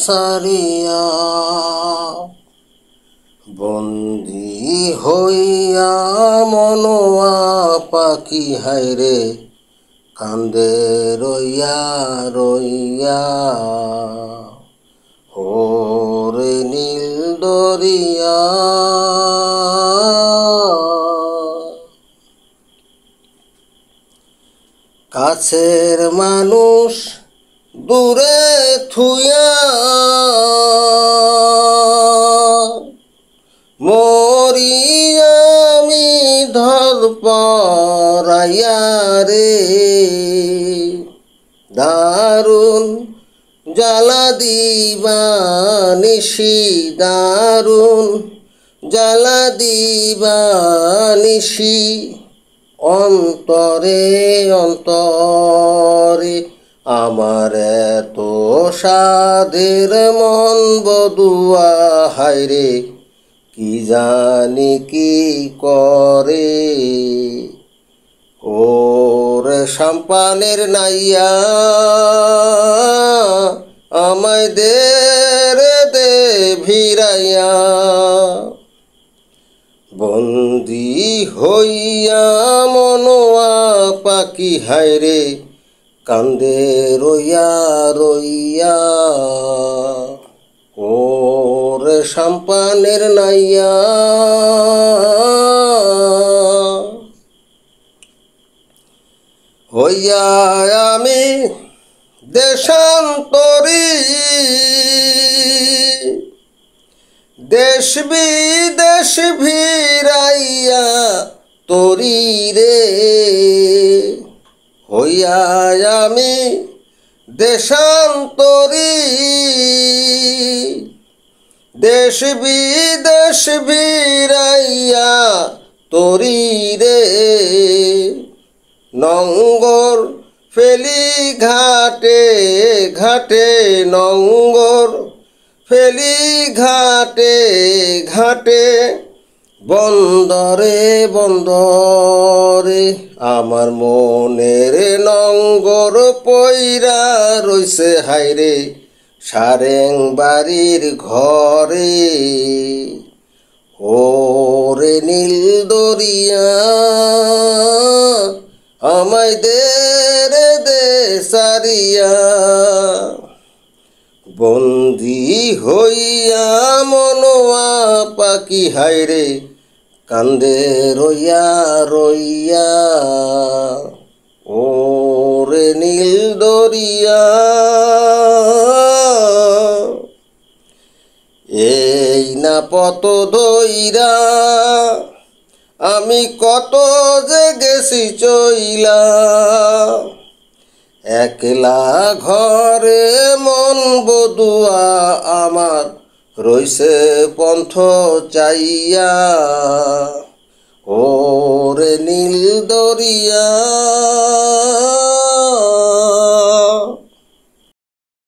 সারিয়া বন্দি হইয়া মনোয়া পাখি হায়রে কান্দে রইয়া রইয়া ওরে নীল দরিয়া কাছের মানুষ দূরে থুইয়া মরি আমি ধরপরাইয়া রে দারুণ জ্বালা দিবা নিশি দারুণ জ্বালা দিবা নিশি অন্তরে অন্তরে আমার এত সাধের মন বদুয়া হায়রে কি জানি কি করে ওরে সাম্পানের নাইয়া আমায় দে রে দে ভিড়াইয়া বন্দি হইয়া মনোয়া পাখি হায়রে কান্দে রইয়া রইয়া ওরে সাম্পানের নাইয়া হইয়া আমি দেশান্তরী দেশ বিদেশ ভিড়াইয়া তরি রে হইয়া আমি দেশান্তরী দেশ বিদেশ ভিড়াইয়া তরি রে নঙ্গর ফেলি ঘাটে ঘাটে নঙ্গর ফেলি ঘাটে ঘাটে বন্দরে বন্দরে আমার মনের নঙ্গর পইরা রইছে হায়রে সারেং বাড়ির ঘরে ওরে নীল দরিয়া আমায় দে রে দে সারিয়া বন্দি হইয়া মনোয়া পাখি হায়রে কান্দে রইয়া রইয়া ওরে নীল দরিয়া এই না পত ধইরা আমি কত যে গেছি চইলা একলা ঘরে মন বদুয়া আমার রইছে পন্থ চাইয়া ওরে নীল দরিয়া